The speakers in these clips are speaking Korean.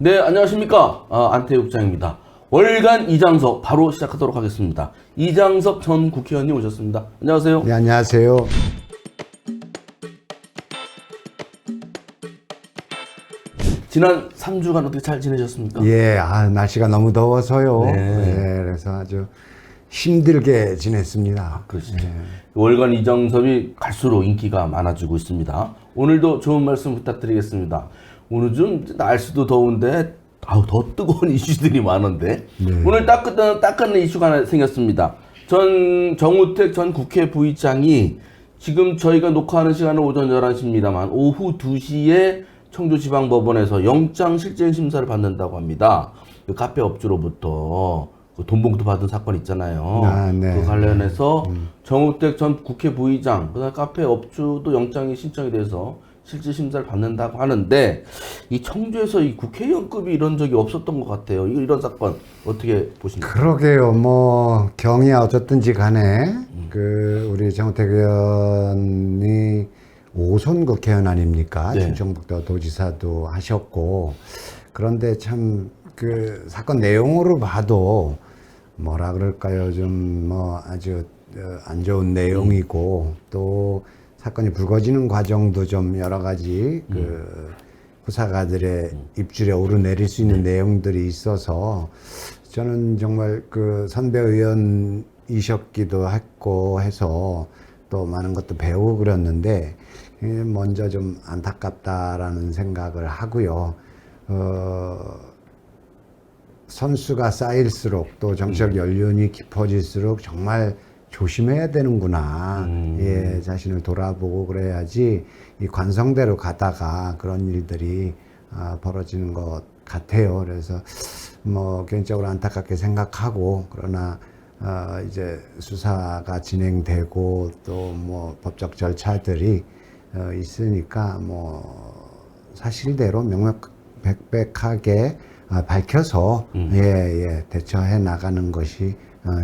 네, 안녕하십니까. 안태욱 부장입니다. 월간 이장섭 바로 시작하도록 하겠습니다. 이장섭 전 국회의원님 오셨습니다. 안녕하세요. 네, 안녕하세요. 지난 3주간 어떻게 잘 지내셨습니까? 예, 날씨가 너무 더워서요. 네. 그래서 아주 힘들게 지냈습니다. 그렇죠. 월간 이장섭이 갈수록 인기가 많아지고 있습니다. 오늘도 좋은 말씀 부탁드리겠습니다. 오늘 좀 날씨도 더운데 더 뜨거운 이슈들이 많은데 오늘 따끈한 이슈가 하나 생겼습니다. 정우택 전 국회 부의장이 지금 저희가 녹화하는 시간은 오전 11시입니다만 오후 2시에 청주지방법원에서 영장실질심사를 받는다고 합니다. 그 카페 업주로부터 그 돈봉투 받은 사건 있잖아요. 네. 그 관련해서 정우택 전 국회 부의장, 그다음 카페 업주도 영장이 신청이 돼서 실질심사를 받는다고 하는데 이 청주에서 이 국회의원급이 이런 적이 없었던 것 같아요. 이런 사건 어떻게 보십니까? 그러게요. 뭐 경이 어쨌든지 간에 그 우리 정우택 의원이 5선 국회의원 아닙니까? 네. 충청북도 도지사도 하셨고, 그런데 참 그 사건 내용으로 봐도 뭐라 그럴까요? 좀 뭐 아주 안 좋은 내용이고 또 사건이 불거지는 과정도 좀 여러 가지 그 후사가들의 입줄에 오르내릴 수 있는 내용들이 있어서 저는 정말 그 선배 의원이셨기도 했고 해서 또 많은 것도 배우고 그랬는데 먼저 좀 안타깝다라는 생각을 하고요. 선수가 쌓일수록 또 정치적 연륜이 깊어질수록 정말 조심해야 되는구나. 예, 자신을 돌아보고 그래야지 이 관성대로 가다가 그런 일들이 벌어지는 것 같아요. 그래서 뭐 개인적으로 안타깝게 생각하고 그러나 이제 수사가 진행되고 또 뭐 법적 절차들이 있으니까 뭐 사실대로 명명백백하게 밝혀서 대처해 나가는 것이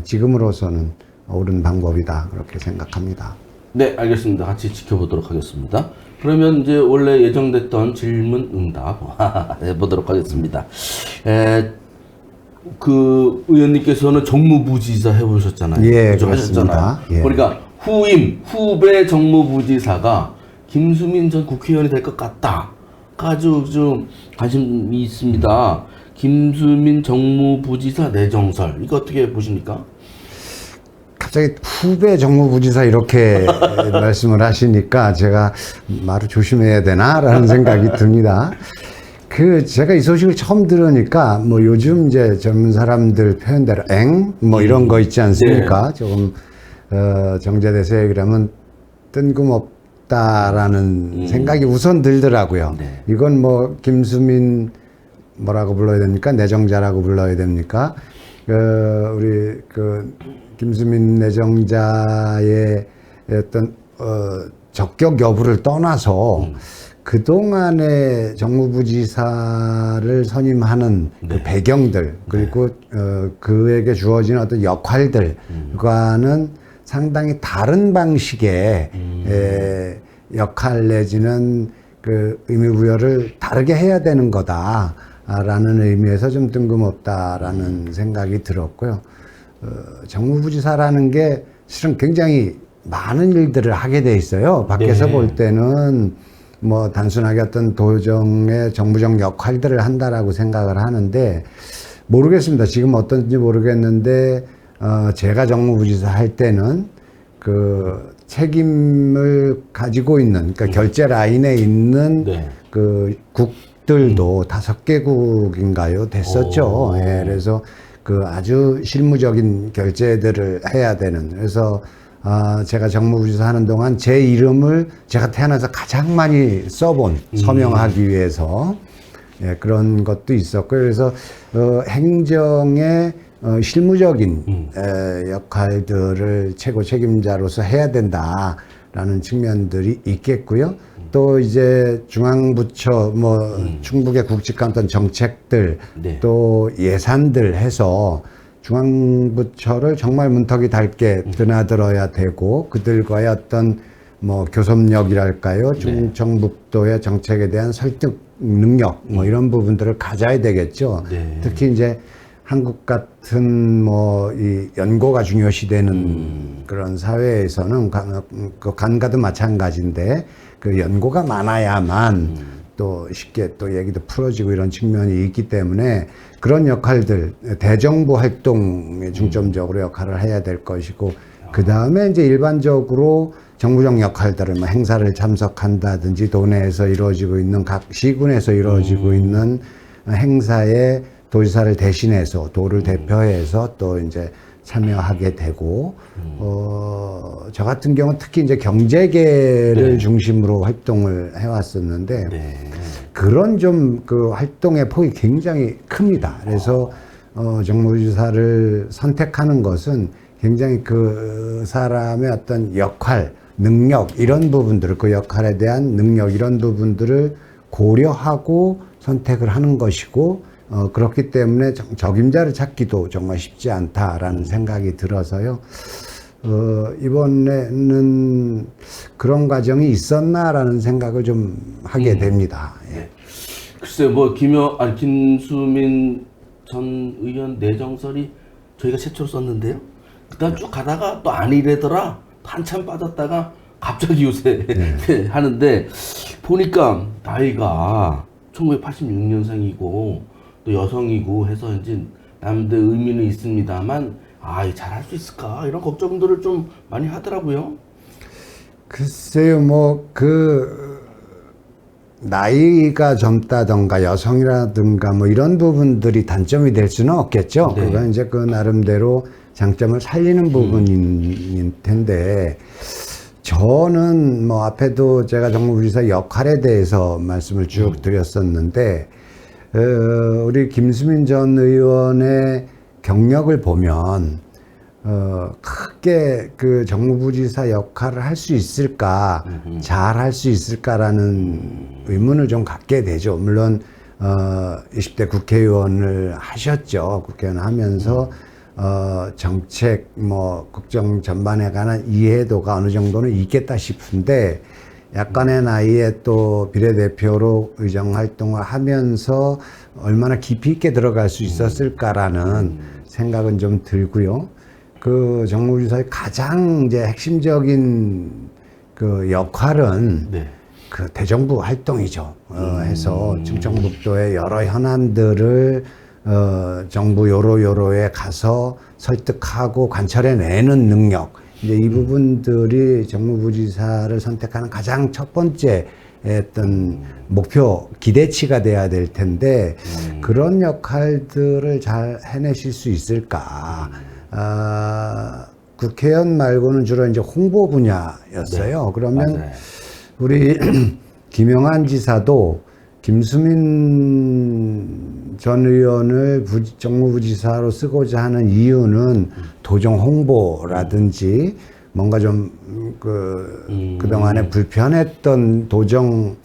지금으로서는 옳은 방법이다 그렇게 생각합니다. 네, 알겠습니다. 같이 지켜보도록 하겠습니다. 그러면 이제 원래 예정됐던 질문 응답 해보도록 하겠습니다. 그 의원님께서는 정무부지사 해보셨잖아요. 예, 그죠? 그렇습니다. 하셨잖아요. 예. 그러니까 후배 정무부지사가 김수민 전 국회의원이 될 것 같다. 아주 좀 관심이 있습니다. 김수민 정무부지사 내정설 이거 어떻게 보십니까? 갑자기 후배 정무부지사 이렇게 말씀을 하시니까 제가 말을 조심해야 되나라는 생각이 듭니다. 제가 이 소식을 처음 들으니까 뭐 요즘 이제 젊은 사람들 표현대로 뭐 이런 거 있지 않습니까? 조금 정제돼서 얘기하면 뜬금없다라는 생각이 우선 들더라고요. 네. 이건 뭐 김수민 뭐라고 불러야 됩니까? 내정자라고 불러야 됩니까? 우리 김수민 내정자의 어떤 적격 여부를 떠나서 그동안의 정무부지사를 선임하는 그 배경들 그리고 그에게 주어진 어떤 역할들과는 상당히 다른 방식의 역할 내지는 그 의미부여를 다르게 해야 되는 거다라는 의미에서 좀 뜬금없다라는 생각이 들었고요. 정무부지사라는 게 실은 굉장히 많은 일들을 하게 돼 있어요. 밖에서 네. 볼 때는 뭐 단순하게 어떤 도정의 정부적 역할들을 한다라고 생각을 하는데 모르겠습니다. 지금 어떤지 모르겠는데 제가 정무부지사 할 때는 그 책임을 가지고 있는 그러니까 결제 라인에 있는 그 국들도 5개국인가요? 됐었죠. 예, 그래서 그 아주 실무적인 결제들을 해야 되는 그래서 제가 정무부지사 하는 동안 제 이름을 제가 태어나서 가장 많이 써본 서명하기 위해서 그런 것도 있었고 그래서 행정의 실무적인 역할들을 최고 책임자로서 해야 된다라는 측면들이 있겠고요. 또 이제 중앙부처 뭐 충북의 굵직한 어떤 정책들 또 예산들 해서 중앙부처를 정말 문턱이 닳게 드나들어야 되고 그들과의 어떤 뭐 교섭력이랄까요, 충청북도의 정책에 대한 설득 능력 뭐 이런 부분들을 가져야 되겠죠. 네. 특히 이제 한국 같은 뭐 이 연고가 중요시되는 그런 사회에서는 그 간과도 마찬가지인데 그 연고가 많아야만 또 쉽게 또 얘기도 풀어지고 이런 측면이 있기 때문에 그런 역할들 대정부 활동에 중점적으로 역할을 해야 될 것이고 그 다음에 이제 일반적으로 정부적 역할들을 뭐 행사를 참석한다든지 도내에서 이루어지고 있는 각 시군에서 이루어지고 있는 행사에 도지사를 대신해서 도를 대표해서 또 이제 참여하게 되고 저 같은 경우는 특히 이제 경제계를 중심으로 활동을 해왔었는데 그런 좀 그 활동의 폭이 굉장히 큽니다. 그래서 정무지사를 선택하는 것은 굉장히 그 사람의 어떤 역할, 능력 이런 부분들을 그 역할에 대한 능력 이런 부분들을 고려하고 선택을 하는 것이고 그렇기 때문에 적임자를 찾기도 정말 쉽지 않다라는 생각이 들어서요. 이번에는 그런 과정이 있었나라는 생각을 좀 하게 됩니다. 예. 글쎄 뭐 김수민 전 의원 내정설이 저희가 최초로 썼는데요. 그다음 쭉 가다가 또 아니래더라. 한참 빠졌다가 갑자기 요새 하는데 보니까 나이가 1986년생이고 또 여성이고 해서 이제 남들 의미는 있습니다만 잘할 수 있을까 이런 걱정들을 좀 많이 하더라고요. 글쎄요, 뭐 그 나이가 젊다던가 여성이라든가 뭐 이런 부분들이 단점이 될 수는 없겠죠. 네. 그건 이제 그 나름대로 장점을 살리는 부분인 텐데 저는 뭐 앞에도 제가 정무부지사 역할에 대해서 말씀을 쭉 드렸었는데 우리 김수민 전 의원의 경력을 보면 크게 그 정무부지사 역할을 할 수 있을까, 잘 할 수 있을까라는 의문을 좀 갖게 되죠. 물론 20대 국회의원을 하셨죠. 국회의원 하면서 정책 뭐 국정 전반에 관한 이해도가 어느 정도는 있겠다 싶은데 약간의 나이에 또 비례대표로 의정 활동을 하면서 얼마나 깊이 있게 들어갈 수 있었을까라는 생각은 좀 들고요. 그 정무부지사의 가장 이제 핵심적인 그 역할은 그 대정부 활동이죠. 해서 충청북도의 여러 현안들을 정부 요로요로에 가서 설득하고 관철해내는 능력. 이제 이 부분들이 정무부지사를 선택하는 가장 첫 번째 어떤 목표, 기대치가 돼야 될 텐데 그런 역할들을 잘 해내실 수 있을까? 국회의원 말고는 주로 이제 홍보 분야였어요. 그러면 맞아요. 우리 김영한 지사도 김수민 전 의원을 정무부지사로 쓰고자 하는 이유는 도정 홍보라든지 뭔가 좀 그동안에 불편했던 도정과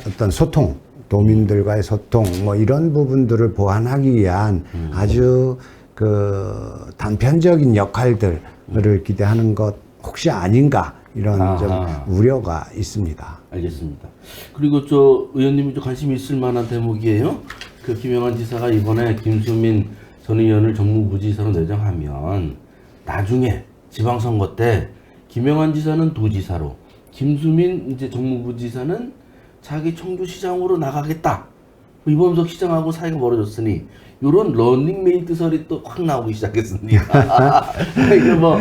어떤 소통, 도민들과의 소통, 뭐 이런 부분들을 보완하기 위한 아주 그 단편적인 역할들을 기대하는 것 혹시 아닌가 이런 좀 우려가 있습니다. 알겠습니다. 그리고 저 의원님이 좀 관심이 있을 만한 대목이에요. 그 김영한 지사가 이번에 김수민 전 의원을 정무부지사로 내정하면 나중에 지방선거 때 김영한 지사는 도지사로 김수민 이제 정무부지사는 자기 청주시장으로 나가겠다. 이범석 시장하고 사이가 멀어졌으니 이런 러닝메이트설이 또 확 나오기 시작했습니다. 이게 뭐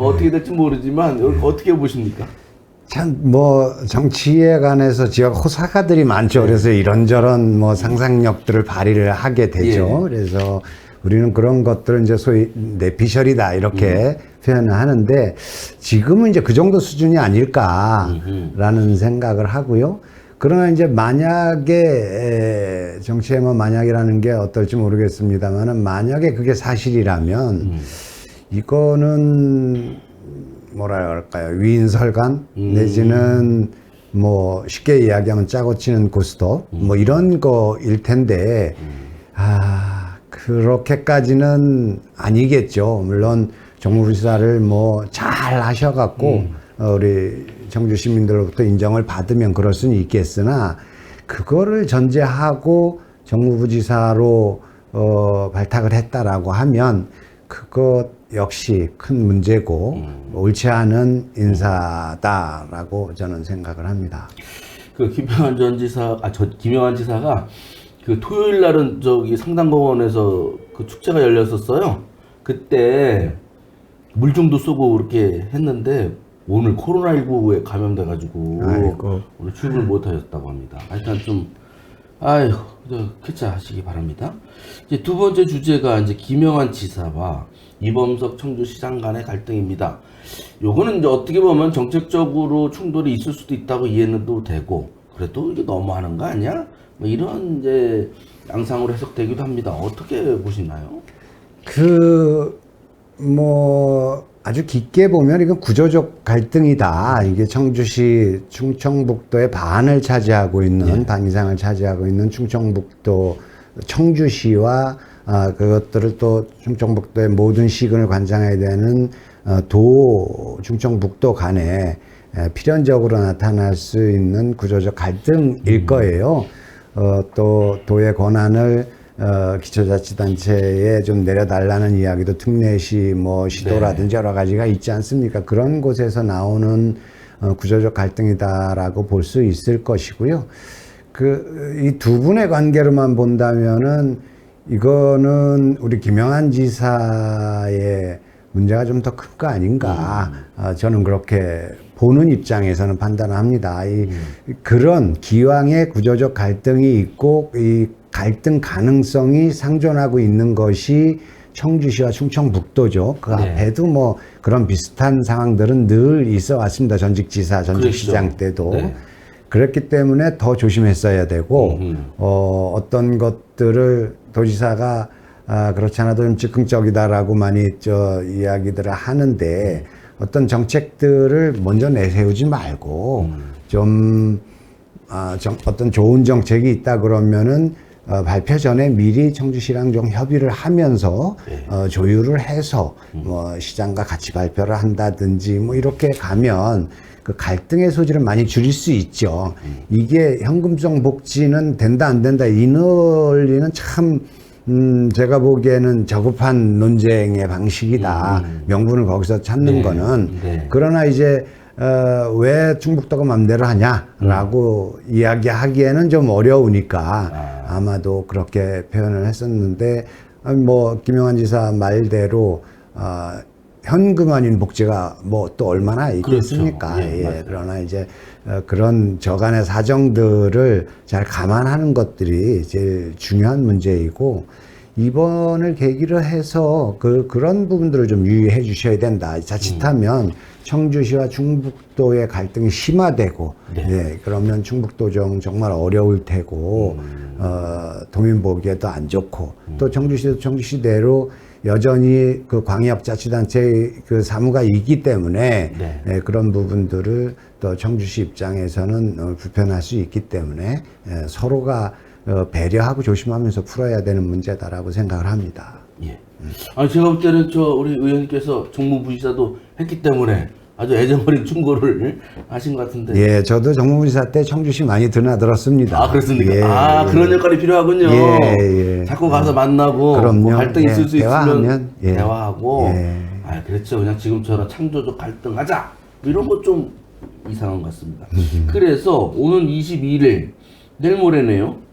어떻게 될지 모르지만 어떻게 보십니까? 참 뭐 정치에 관해서 지역 호사가들이 많죠. 그래서 이런저런 뭐 상상력들을 발휘를 하게 되죠. 그래서 우리는 그런 것들은 이제 소위 내피셜이다 이렇게 표현을 하는데 지금은 이제 그 정도 수준이 아닐까라는 생각을 하고요. 그러나 이제 만약에 정치에 뭐 만약이라는 게 어떨지 모르겠습니다만은 만약에 그게 사실이라면 이거는 뭐라 그럴까요? 위인설관 내지는 뭐 쉽게 이야기하면 짜고 치는 고스톱 뭐 이런 거일 텐데 그렇게까지는 아니겠죠. 물론 정무부지사를 뭐 잘 하셔갖고 우리 청주 시민들로부터 인정을 받으면 그럴 수는 있겠으나 그거를 전제하고 정무부지사로 발탁을 했다라고 하면 그것 역시 큰 문제고 옳지 않은 인사다라고 저는 생각을 합니다. 그 김영환 전 지사, 김영환 지사가 그 토요일 날은 저기 상당공원에서 그 축제가 열렸었어요. 그때 물종도 쏘고 그렇게 했는데 오늘 코로나19에 감염돼가지고 아이고. 오늘 출근을 못 하셨다고 합니다. 하여튼 좀 아유 쾌차하시기 바랍니다. 이제 두 번째 주제가 이제 김영환 지사와 이범석 청주시장 간의 갈등입니다. 요거는 이제 어떻게 보면 정책적으로 충돌이 있을 수도 있다고 이해는 또 되고 그래도 이게 너무하는 거 아니야? 뭐 이런 이제 양상으로 해석되기도 합니다. 어떻게 보시나요? 아주 깊게 보면 이건 구조적 갈등이다. 이게 청주시 충청북도의 반을 차지하고 있는, 반 이상을 차지하고 있는 충청북도 청주시와 그것들을 또 충청북도의 모든 시군을 관장해야 되는 충청북도 간에 필연적으로 나타날 수 있는 구조적 갈등일 거예요. 또 도의 권한을 기초자치단체에 좀 내려달라는 이야기도 특례시 시도라든지 여러 가지가 있지 않습니까? 그런 곳에서 나오는 구조적 갈등이다라고 볼 수 있을 것이고요. 이 두 분의 관계로만 본다면은 이거는 우리 김영환 지사의 문제가 좀 더 큰 거 아닌가. 저는 그렇게 보는 입장에서는 판단합니다. 그런 기왕의 구조적 갈등이 있고 이 갈등 가능성이 상존하고 있는 것이 청주시와 충청북도죠. 그 앞에도 그런 비슷한 상황들은 늘 있어 왔습니다. 전직 지사, 전직 시장 때도. 네. 그랬기 때문에 더 조심했어야 되고, 어떤 것들을 도지사가 그렇지 않아도 좀 즉흥적이다라고 많이 이야기들을 하는데, 어떤 정책들을 먼저 내세우지 말고, 어떤 좋은 정책이 있다 그러면은, 발표 전에 미리 청주시랑 좀 협의를 하면서 조율을 해서 시장과 같이 발표를 한다든지 이렇게 가면 그 갈등의 소지를 많이 줄일 수 있죠. 이게 현금성 복지는 된다 안 된다 이 논리는 참 제가 보기에는 저급한 논쟁의 방식이다. 명분을 거기서 찾는 거는. 그러나 이제 왜 충북도가 맘대로 하냐라고 이야기하기에는 좀 어려우니까 아마도 그렇게 표현을 했었는데 김영환 지사 말대로 현금 아닌 복지가 또 얼마나 있겠습니까? 그렇죠. 예, 그러나 이제 그런 저간의 사정들을 잘 감안하는 것들이 제일 중요한 문제이고 이번을 계기로 해서 그런 부분들을 좀 유의해 주셔야 된다. 자칫하면 청주시와 충북도의 갈등이 심화되고, 그러면 충북도정 정말 어려울 테고, 도민 보기에도 안 좋고, 또 청주시도 청주시대로 여전히 그 광역자치단체의 그 사무가 있기 때문에, 그런 부분들을 또 청주시 입장에서는 불편할 수 있기 때문에, 서로가 배려하고 조심하면서 풀어야 되는 문제다라고 생각을 합니다. 예. 제가 볼 때는 우리 의원님께서 정무부지사도 했기 때문에 아주 애정어린 충고를 하신 것 같은데. 예, 저도 정무부지사 때 청주시 많이 드나들었습니다. 그렇습니까? 그런 역할이 필요하군요. 자꾸 가서 만나고 갈등 있을 수 있으면 대화하고. 그렇죠. 그냥 지금처럼 창조적 갈등하자 이런 거 좀 이상한 것 같습니다. 그래서 오늘 22일 내일 모레네요.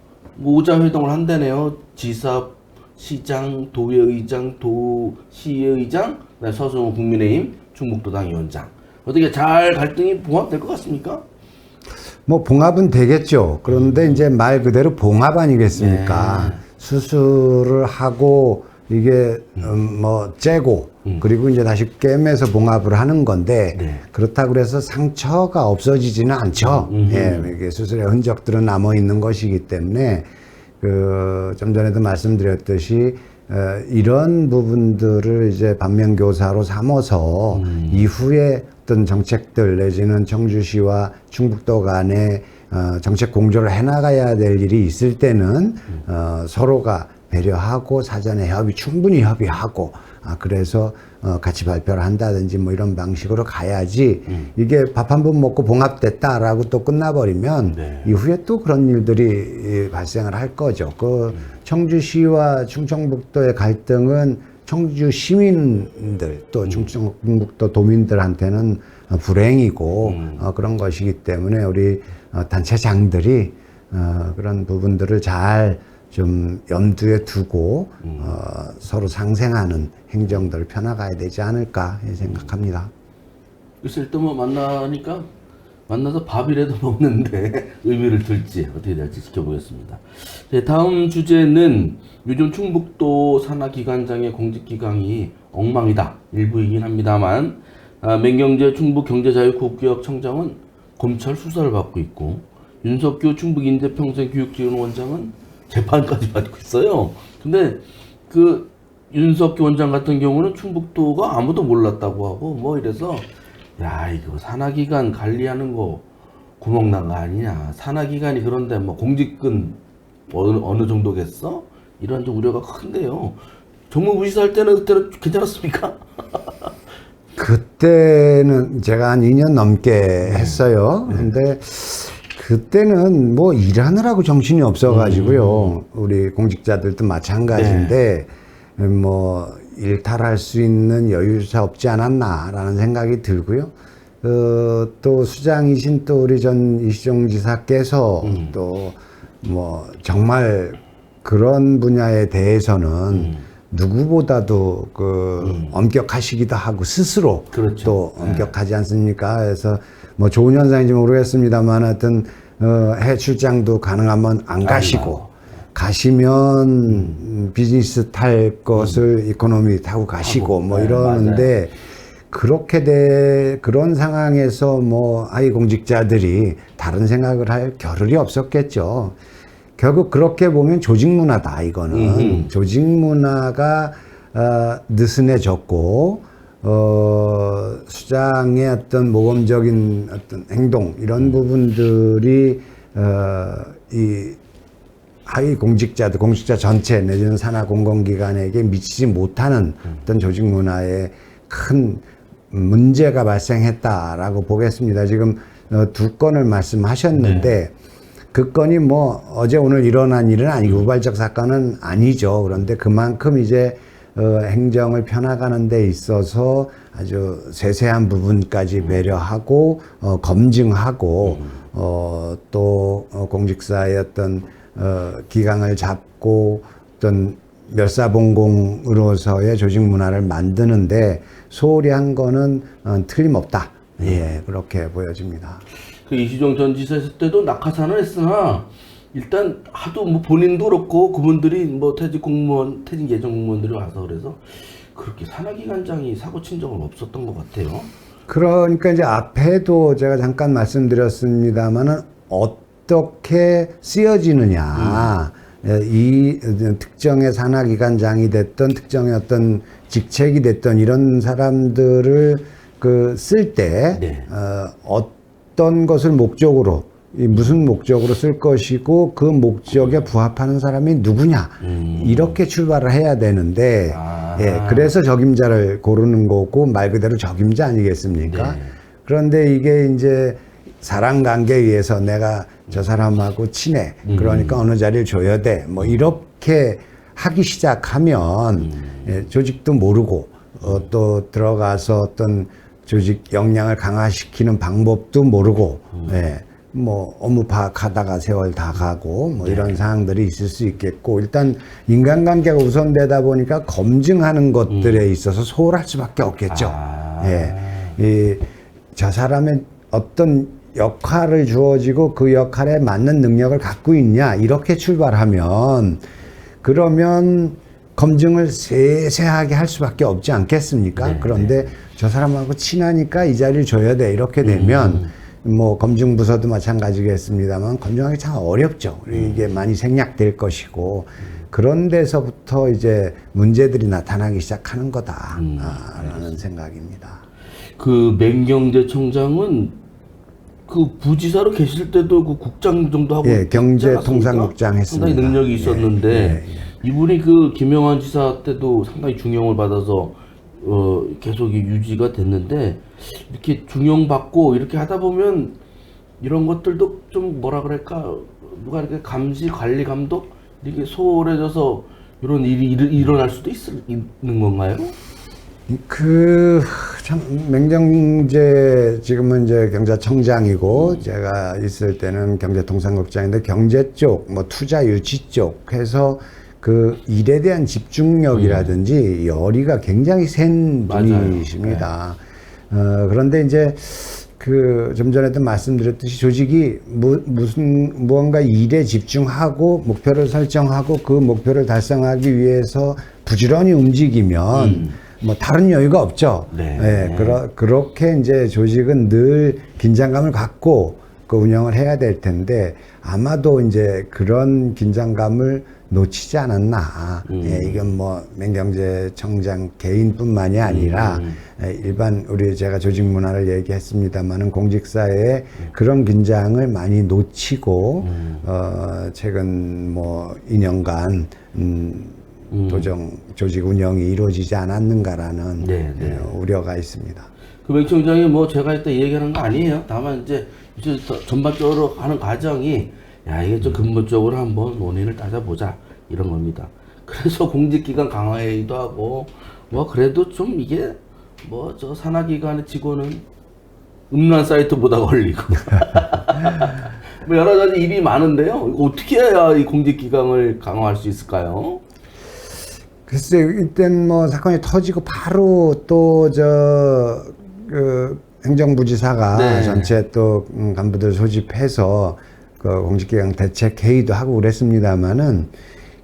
오자회동을 한다네요. 지사, 시장, 도의회의장, 도시의장, 서승우 국민의힘 충북도당 위원장. 어떻게 잘 갈등이 봉합될 것 같습니까? 봉합은 되겠죠. 그런데 이제 말 그대로 봉합 아니겠습니까? 수술을 하고 이게 째고 그리고 이제 다시 꿰매서 봉합을 하는 건데 그렇다고 해서 상처가 없어지지는 않죠. 이게 수술의 흔적들은 남아 있는 것이기 때문에 좀 전에도 말씀드렸듯이 이런 부분들을 이제 반면교사로 삼아서 이후에 어떤 정책들 내지는 청주시와 충북도 간에 정책 공조를 해나가야 될 일이 있을 때는 서로가 배려하고 사전에 충분히 협의하고 그래서 같이 발표를 한다든지 뭐 이런 방식으로 가야지 이게 밥 한 번 먹고 봉합됐다라고 또 끝나버리면 네. 이후에 또 그런 일들이 발생을 할 거죠. 그 청주시와 충청북도의 갈등은 청주 시민들 또 충청북도 도민들한테는 불행이고 그런 것이기 때문에 우리 단체장들이 그런 부분들을 잘 좀 염두에 두고 서로 상생하는 행정들을 펴나가야 되지 않을까 생각합니다. 글쎄 일단 뭐 만나서 밥이라도 먹는데 의미를 둘지 어떻게 될지 지켜보겠습니다. 네, 다음 주제는 요즘 충북도 산하기관장의 공직기강이 엉망이다 일부이긴 합니다만 맹경재 충북경제자유국구역청장은 검찰 수사를 받고 있고 윤석규 충북인재평생교육지원원장은 재판까지 받고 있어요. 근데 그 윤석규 원장 같은 경우는 충북도가 아무도 몰랐다고 하고 뭐 이래서 야 이거 산하기관 관리하는 거 구멍난 거 아니냐. 산하기관이 그런데 뭐 공직은 어느 정도겠어? 이런 좀 우려가 큰데요. 정무부시사 할 그때는 괜찮았습니까? 그때는 제가 한 2년 넘게 했어요. 근데 그때는 뭐 일하느라고 정신이 없어가지고요. 우리 공직자들도 마찬가지인데 뭐 일탈할 수 있는 여유조차 없지 않았나라는 생각이 들고요. 또 수장이신 또 우리 전 이시종 지사께서 또 뭐 정말 그런 분야에 대해서는 누구보다도 엄격하시기도 하고 스스로 그렇죠. 또 엄격하지 않습니까? 그래서 뭐 좋은 현상인지 모르겠습니다만 하여튼 해외 출장도 가능하면 안 가시고 가시면 비즈니스 탈 것을 이코노미 타고 가시고 뭐 이러는데 그런 상황에서 뭐 하위 공직자들이 다른 생각을 할 겨를이 없었겠죠. 결국 그렇게 보면 조직 문화다 이거는. 조직 문화가 느슨해졌고 수장의 어떤 모범적인 어떤 행동 이런 부분들이 이 하위 공직자 전체 내지는 산하 공공기관에게 미치지 못하는 어떤 조직 문화에 큰 문제가 발생했다라고 보겠습니다. 지금 두 건을 말씀하셨는데 그 건이 뭐 어제 오늘 일어난 일은 아니고 우발적 사건은 아니죠. 그런데 그만큼 이제 행정을 펴나가는 데 있어서 아주 세세한 부분까지 배려하고 검증하고 또 공직사의 어떤 기강을 잡고 어떤 멸사봉공으로서의 조직 문화를 만드는데 소홀히 한 거는 틀림없다. 예, 그렇게 보여집니다. 그 이시종 전 지사 했을 때도 낙하산을 했으나 일단 하도 뭐 본인도 그렇고 그분들이 뭐 퇴직 예정 공무원들이 와서 그래서 그렇게 산하기관장이 사고 친 적은 없었던 것 같아요. 그러니까 이제 앞에도 제가 잠깐 말씀드렸습니다만은 어떻게 쓰여지느냐. 이 특정의 산하기관장이 됐던 특정의 어떤 직책이 됐던 이런 사람들을 쓸 때 어떤 것을 목적으로 무슨 목적으로 쓸 것이고 그 목적에 부합하는 사람이 누구냐 이렇게 출발을 해야 되는데 예, 그래서 적임자를 고르는 거고 말 그대로 적임자 아니겠습니까? 그런데 이게 이제 사람 관계에 의해서 내가 저 사람하고 친해 그러니까 어느 자리를 줘야 돼 뭐 이렇게 하기 시작하면 예, 조직도 모르고 또 들어가서 어떤 조직 역량을 강화시키는 방법도 모르고 예, 뭐 업무 파악하다가 세월 다 가고 뭐 이런 상황들이 있을 수 있겠고 일단 인간관계가 우선되다 보니까 검증하는 것들에 있어서 소홀할 수밖에 없겠죠. 예, 저 사람의 어떤 역할을 주어지고 그 역할에 맞는 능력을 갖고 있냐 이렇게 출발하면 그러면 검증을 세세하게 할 수밖에 없지 않겠습니까? 그런데 저 사람하고 친하니까 이 자리를 줘야 돼 이렇게 되면 뭐 검증부서도 마찬가지겠습니다만 검증하기 참 어렵죠. 이게 많이 생략될 것이고 그런 데서부터 이제 문제들이 나타나기 시작하는 거다라는 생각입니다. 그 맹경재 청장은 그 부지사로 계실 때도 그 국장 정도 하고 예, 경제통상국장 했습니다. 상당히 능력이 있었는데 이분이 그 김영환 지사 때도 상당히 중용을 받아서 계속 유지가 됐는데 이렇게 중용받고 이렇게 하다 보면 이런 것들도 좀 뭐라 그럴까 누가 이렇게 감시 관리 감독 이렇게 소홀해져서 이런 일이 일어날 수도 있는 건가요? 참 맹정재 지금은 이제 경제청장이고 제가 있을 때는 경제통상국장인데 경제 쪽, 뭐 투자 유치 쪽 해서 그 일에 대한 집중력이라든지 열의가 굉장히 센 분이십니다. 그런데 이제 그 좀 전에도 말씀드렸듯이 조직이 무언가 일에 집중하고 목표를 설정하고 그 목표를 달성하기 위해서 부지런히 움직이면 뭐 다른 여유가 없죠. 네. 예, 그렇게 이제 조직은 늘 긴장감을 갖고 그 운영을 해야 될 텐데 아마도 이제 그런 긴장감을 놓치지 않았나. 예, 이건 뭐 맹경재 청장 개인뿐만이 아니라 일반 우리 제가 조직 문화를 얘기했습니다만은 공직사회에 그런 긴장을 많이 놓치고 최근 뭐 2년간 도정 조직 운영이 이루어지지 않았는가라는 우려가 있습니다. 그 맹 청장이 뭐 제가 이따 얘기하는 거 아니에요. 다만 이제 전반적으로 하는 과정이 야 이게 좀 근본적으로 한번 원인을 따져보자 이런 겁니다. 그래서 공직기관 강화회의도 하고 뭐 그래도 좀 이게 뭐 저 산하기관의 직원은 음란 사이트보다 걸리고 뭐 여러 가지 일이 많은데요. 어떻게 해야 이 공직기강을 강화할 수 있을까요? 글쎄, 이땐 뭐 사건이 터지고 바로 또 그 행정부지사가 전체 또 간부들 소집해서 그 공직기강 대책 회의도 하고 그랬습니다만은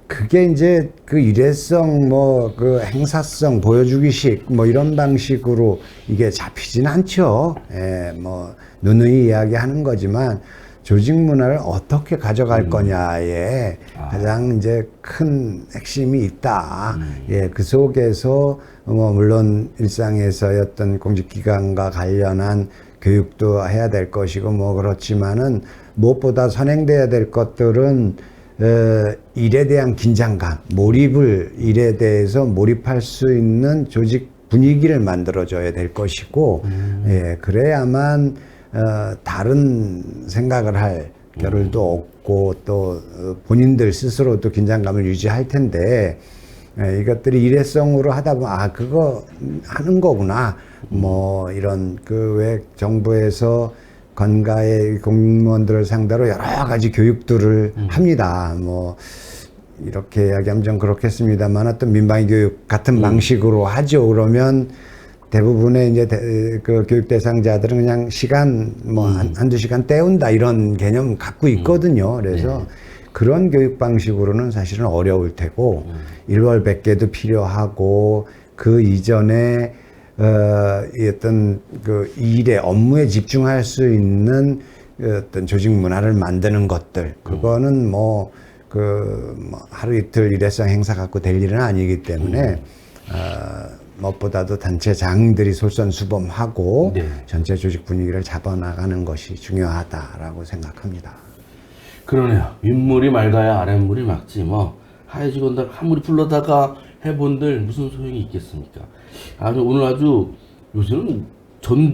그게 이제 그 일회성 뭐 그 행사성 보여주기식 뭐 이런 방식으로 이게 잡히진 않죠. 예, 뭐 누누이 이야기하는 거지만 조직 문화를 어떻게 가져갈 거냐에 가장 이제 큰 핵심이 있다. 예, 그 속에서 뭐 물론 일상에서의 어떤 공직기관과 관련한 교육도 해야 될 것이고 뭐 그렇지만은 무엇보다 선행돼야 될 것들은 일에 대한 긴장감, 일에 대해서 몰입할 수 있는 조직 분위기를 만들어줘야 될 것이고, 예, 그래야만 다른 생각을 할 겨를도 없고 또 본인들 스스로도 긴장감을 유지할 텐데 이것들이 일회성으로 하다 보면 그거 하는 거구나 뭐 이런 그 왜 정부에서 관가의 공무원들을 상대로 여러 가지 교육들을 합니다. 뭐 이렇게 이야기하면 좀 그렇겠습니다만 어떤 민방위 교육 같은 방식으로 하죠. 그러면 대부분의 이제 그 교육 대상자들은 그냥 시간 뭐 한두 시간 때운다 이런 개념 갖고 있거든요. 그래서 그런 교육 방식으로는 사실은 어려울 테고 일벌백계도 필요하고 그 이전에 어떤 그 일에 업무에 집중할 수 있는 어떤 조직 문화를 만드는 것들 그거는 뭐 하루 이틀 일회성 행사 갖고 될 일은 아니기 때문에 무엇보다도 단체장들이 솔선수범하고 전체 조직 분위기를 잡아나가는 것이 중요하다라고 생각합니다. 그러네요. 윗물이 맑아야 아랫물이 맑지 뭐 하위 직원들 아무리 불러다가 해본들 무슨 소용이 있겠습니까? 오늘 아주 요새는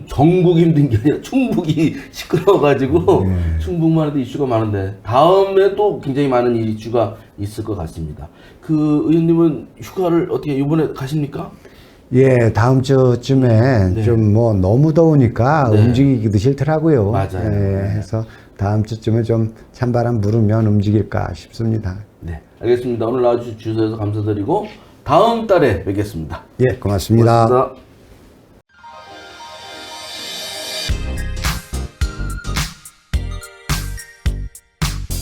전국이 힘든 게 아니라 충북이 시끄러워가지고 충북만 해도 이슈가 많은데 다음에 또 굉장히 많은 이슈가 있을 것 같습니다. 그 의원님은 휴가를 어떻게 이번에 가십니까? 예, 다음 주쯤에 좀 뭐 너무 더우니까 움직이기도 싫더라고요. 맞아요. 예, 해서 다음 주쯤에 좀 찬바람 불으면 움직일까 싶습니다. 네, 알겠습니다. 오늘 나와주셔서 감사드리고 다음 달에 뵙겠습니다. 예, 고맙습니다. 고맙습니다.